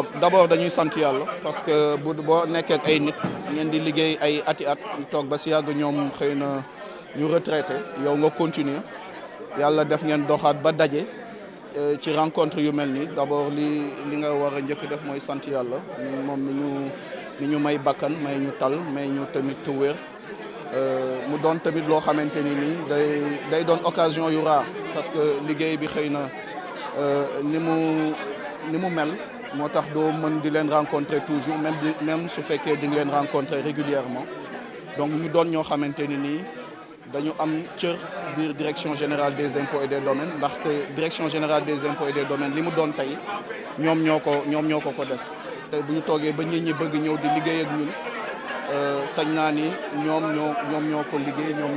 waaw d'abord dañuy sant yàlla parce que boo nekkee ak ay nit ngeen di liggéey ay ati at ñu toog ba si yàgg ñoom xëy na ñu retraité yow nga continuer yàlla def ngeen doxaat ba daje ci rencontre yu mel nii d'abord li nga war a njëkk def mooy sant yàlla moom mi ñu may bakkan may ñu tal may ñu tamit wér mu doon tamit loo xamante ni nii day doon occasion yu rare parce que liggéey bi xëy na ni mu mel moo tax doo mën di leen rencontrer toujours même su fekkee di nga leen rencontrer régulièrement donc ñu doon ñoo xamante ni nii dañu am cër biir direction générale des impôts et des domaines ndaxte direction générale des impôts et des domaines li mu doon tey ñoom ñoo ko def tey bu ñu toogee ba nit ñi bëgg ñëw di liggéey ak ñun sañ naa ni ñoom ñoo ko liggéey ñoom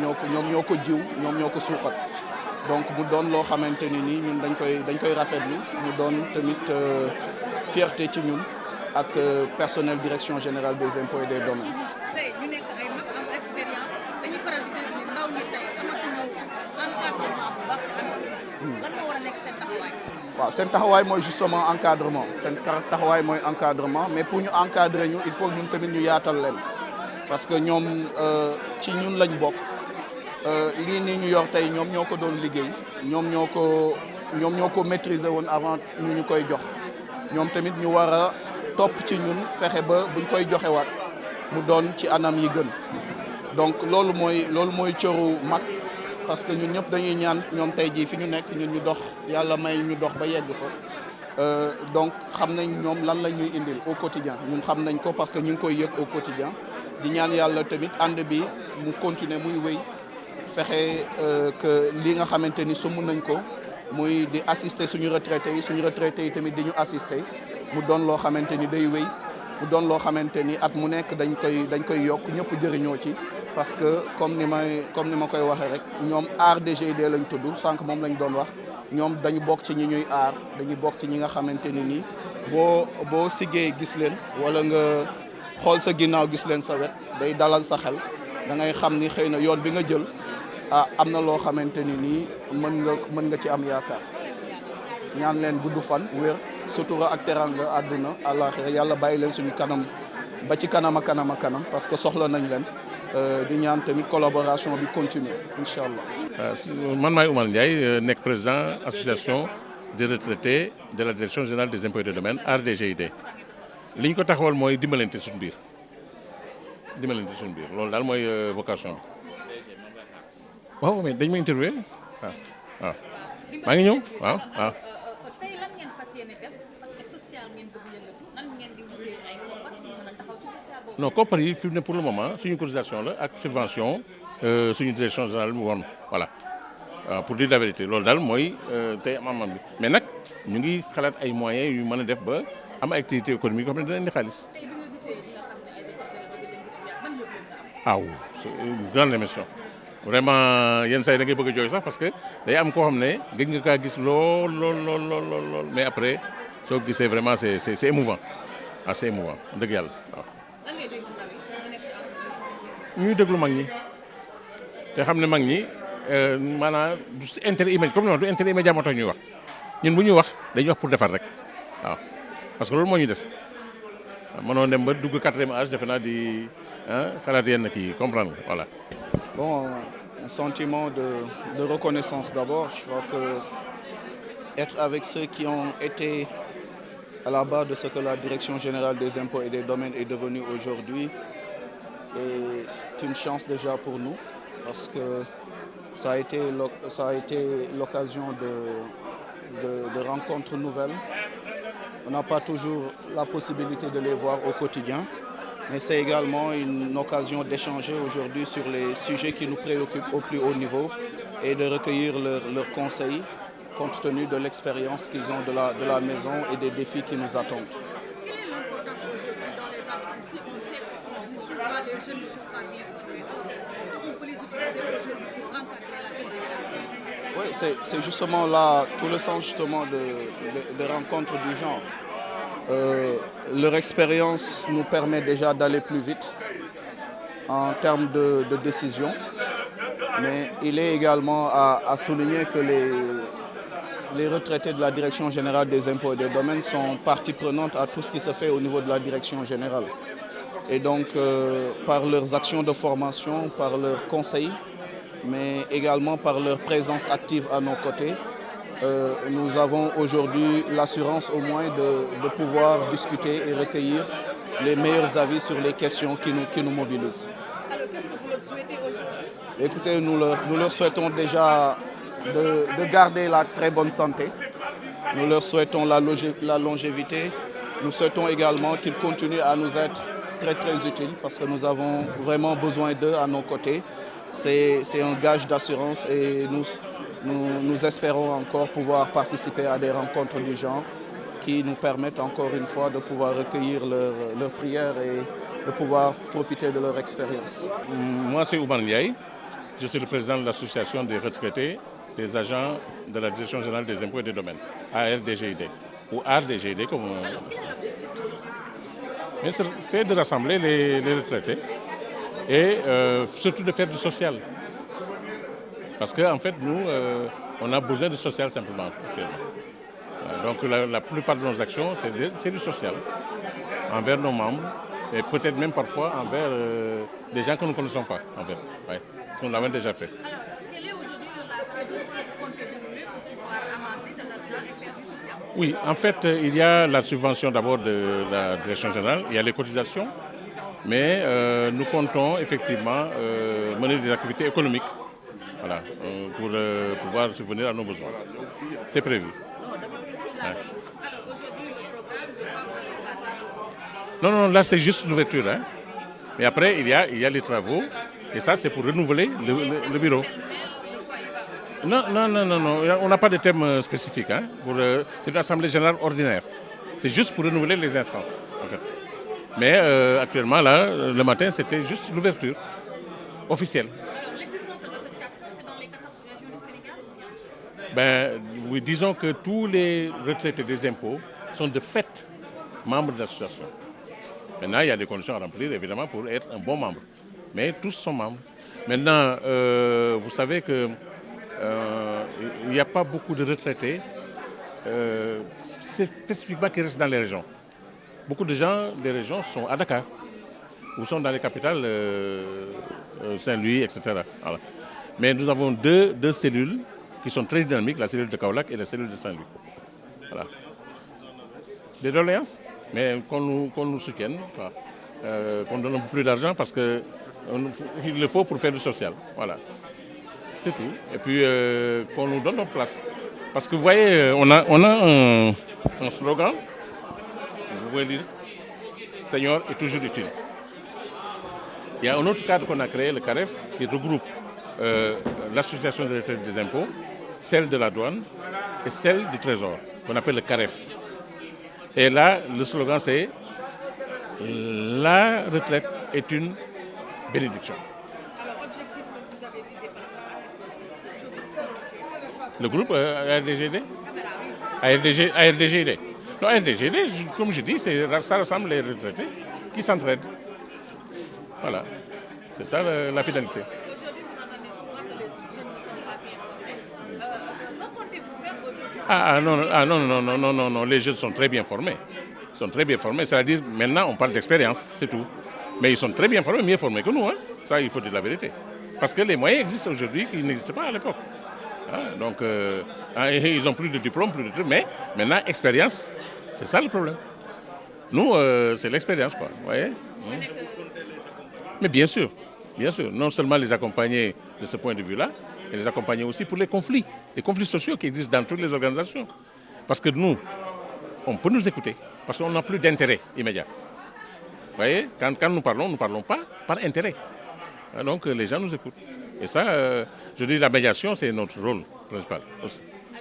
ñoo ko jiw ñoom ñoo ko suuxat donc mu doon loo xamante ni nii ñun dañ koy rafetlu mu doon tamit fierté ci ñun ak personnel direction générale des impôts et des domaines. tey ñu nekk ay mag am expérience dañuy faral di dégg ni ndaw ñi tey amatuñu encadrement bu baax ci entreprise lan moo war a nekk seen taxawaay. waaw seen taxawaay mooy justement encadrement seen taxawaay mooy encadrement mais pour ñu encadrer ñu il faut ñun tamit ñu yaatal leen parce que ñoom ci ñun lañ bokk lii nii ñu yor tey ñoom ñoo ko doon liggéey ñoom ñoo ko maîtriser woon avant ñu koy jox ñoom tamit ñu war a topp ci ñun fexe ba buñ koy joxewaat mu doon ci anam yi gën donc loolu mooy cëru mag parce que ñun ñëpp dañuy ñaan ñoom tey jii fi ñu nekk ñun ñu dox yàlla may ñu dox ba yegg fa donc xam nañ ñoom lan la ñuy indil au quotidien ñun xam nañ ko parce que ñu ngi koy yëg au quotidien di ñaan yàlla tamit ànd bi mu continuer muy wéy fexe que li nga xamante ni sumb nañ ko muy di assister suñu retraités yi tamit di ñu assister mu doon loo xamante ni day wéy mu doon loo xamante ni at mu nekk dañ koy yokk ñëpp jëriñoo ci parce que comme ni ma koy waxee rek ñoom aar DGID lañ tudd sànq moom lañ doon wax ñoom dañu bokk ci ñi ñuy aar dañuy bokk ci ñi nga xamante ni nii boo siggee gis leen wala nga xool sa ginnaaw gis leen sa wet day dalal sa xel da ngay xam ni xëy na yoon bi nga jël am na loo xamante ni nii mën nga ci am yaakaar ñaan leen gudd fan wér sutura ak teranga àdduna àllaaxira yàlla bàyyi leen suñu kanam ba ci kanam a kanam parce que soxla nañ leen di ñaan tamit collaboration bi continuer incha allah. man maay Oumar Ndiaye nekk président association des retraités de la direction générale des impôts et des domaines ARDGID li ñu ko taxawal mooy dimbalante suñu biir loolu daal mooy vocation bi. waaw mais dañ ma interviewé waaw maa ngi ñëw waaw. tey lan ngeen fas yéene def parce que social ngeen bëgg yëngatu nan ngeen di wutee ay koppar pour mën a taxaw ci social boobu. non koppar yi fi mu ne pour le moment suñu cotisation la ak subvention suñu direction générale mu woon voilà pour dire la vérité loolu daal mooy tey am bi mais nag ñu ngi xalaat ay moyens yu mën a def ba am activité économique yoo xam ne dina indi xaalis. tey bi nga gisee li nga xam ne ay député la bëgg dem gis ban yëg-yëg nga am. c'est une grande émission. vraiment yenn saa yi da ngay bëgg a jooy sax parce que day am koo xam ne gëj nga kaa gis lool mais après soo gisee vraiment c'est émouvant c'est émouvant dëgg yàlla waaw. lan ngay dégg ndaw yi ñu nekk ci entreprise. ñuy déglu mag ñi te xam ne mag ñi maanaam du intérêt immédiat comme non du intérêt immédiat moo tax ñuy wax ñun bu ñuy wax dañuy wax pour defar rek waaw parce que loolu moo ñu des mënoo dem ba dugg 4e âge defe naa di xalaat yenn kii comprendre voilà. Bon, un sentiment de reconnaissance d'abord. Je crois que être avec ceux qui ont été à la base de ce que la Direction générale des impôts et des domaines est devenue aujourd'hui est une chance déjà pour nous parce que ça a été l'occasion de rencontres nouvelles. On n'a pas toujours la possibilité de les voir au quotidien. Mais c'est également une occasion d'échanger aujourd'hui sur les sujets qui nous préoccupent au plus haut niveau et de recueillir leurs conseils compte tenu de l'expérience qu'ils ont de la maison et des défis qui nous attendent. Quelle est l'importance aujourd'hui dans les entreprises si on sait que souvent les jeunes ne sont pas bien formés alors on peut les utiliser aujourd'hui pour encadrer la jeune génération? Oui, c'est justement là tout le sens justement de rencontres du genre. Leur expérience nous permet déjà d'aller plus vite en termes de décision, mais il est également à souligner que les retraités de la Direction générale des impôts et des domaines sont partie prenante à tout ce qui se fait au niveau de la Direction générale. Et donc, par leurs actions de formation, par leurs conseils, mais également par leur présence active à nos côtés, nous avons aujourd'hui l'assurance au moins de pouvoir discuter et recueillir les meilleurs avis sur les questions qui nous mobilisent. Alors, qu'est-ce que vous leur souhaitez aujourd'hui? Écoutez, nous leur souhaitons déjà de garder la très bonne santé. Nous leur souhaitons la longévité. Nous souhaitons également qu'ils continuent à nous être très utiles parce que nous avons vraiment besoin d'eux à nos côtés. C'est un gage d'assurance et nous espérons encore pouvoir participer à des rencontres du genre qui nous permettent encore une fois de pouvoir recueillir leurs prières et de pouvoir profiter de leur expérience. Moi, c'est Oumar Ndiaye. Je suis le président de l'association des retraités des agents de la Direction générale des impôts et des domaines, ARDGID, ou ARDGID comme on dit. Mais c'est de rassembler les retraités et surtout de faire du social. Parce qu'en fait, nous, on a besoin de social simplement. Donc la plupart de nos actions, c'est du social, envers nos membres, et peut-être même parfois envers des gens que nous ne connaissons pas, en fait. Ouais. On l'avait déjà fait. Alors, quelle est aujourd'hui la feuille de route que vous comptez dérouler pour pouvoir amasser de l'argent et faire du social? Oui, en fait, il y a la subvention d'abord de la Direction générale, il y a les cotisations, mais nous comptons effectivement mener des activités économiques, voilà, pour pouvoir subvenir à nos besoins. C'est prévu. Ouais. Alors, aujourd'hui, le programme, je crois que Non, là c'est juste l'ouverture. Hein. Mais après, il y a les travaux, et ça c'est pour renouveler le bureau. Non, on n'a pas de thème spécifique. Hein, c'est une assemblée générale ordinaire. C'est juste pour renouveler les instances, en fait. Mais actuellement, là, le matin, c'était juste l'ouverture officielle. Alors, l'existence de l'association, c'est dans les 14 régions du Sénégal? Ben, oui, disons que tous les retraités des impôts sont de fait membres de l'association. Maintenant, il y a des conditions à remplir, évidemment, pour être un bon membre. Mais tous sont membres. Maintenant, vous savez que il n'y a pas beaucoup de retraités spécifiquement qui restent dans les régions. Beaucoup de gens des régions sont à Dakar ou sont dans les capitales, Saint-Louis, etc. Voilà. Mais nous avons deux cellules qui sont très dynamiques, la cellule de Kaolack et la cellule de Saint-Louis. Voilà. Des doléances, mais qu'on nous soutienne, qu'on donne un peu plus d'argent parce qu'il le faut pour faire du social. Voilà. C'est tout. Et puis qu'on nous donne notre place. Parce que vous voyez, on a un slogan, vous pouvez lire, Seigneur est toujours utile. Il y a un autre cadre qu'on a créé, le CAREF, qui regroupe l'association des retraités des impôts, celle de la douane et celle du trésor, qu'on appelle le CAREF. Et là, le slogan c'est la retraite est une bénédiction. Alors, objectif que vous avez visé par rapport à cette Le groupe ARDGID. Non, ARDGID, comme je dis, ça rassemble les retraités qui s'entraident. Voilà, c'est ça la finalité. Aujourd'hui, vous entendez souvent que les jeunes ne sont pas bien formés. Que comptez-vous faire aujourd'hui? Non, les jeunes sont très bien formés. Ils sont très bien formés, c'est-à-dire maintenant on parle d'expérience, c'est tout. Mais ils sont très bien formés, mieux formés que nous. Hein. Ça, il faut dire la vérité. Parce que les moyens existent aujourd'hui qui n'existaient pas à l'époque. Hein, donc, ils n'ont plus de diplôme, plus de trucs. Mais maintenant, expérience, c'est ça le problème. Nous, c'est l'expérience, quoi. Vous voyez? Mais bien sûr. Non seulement les accompagner de ce point de vue-là, mais les accompagner aussi pour les conflits sociaux qui existent dans toutes les organisations. Parce que nous, on peut nous écouter, parce qu'on n'a plus d'intérêt immédiat. Vous voyez, quand nous parlons pas par intérêt. Donc les gens nous écoutent. Et ça, je dis la médiation, c'est notre rôle principal aussi.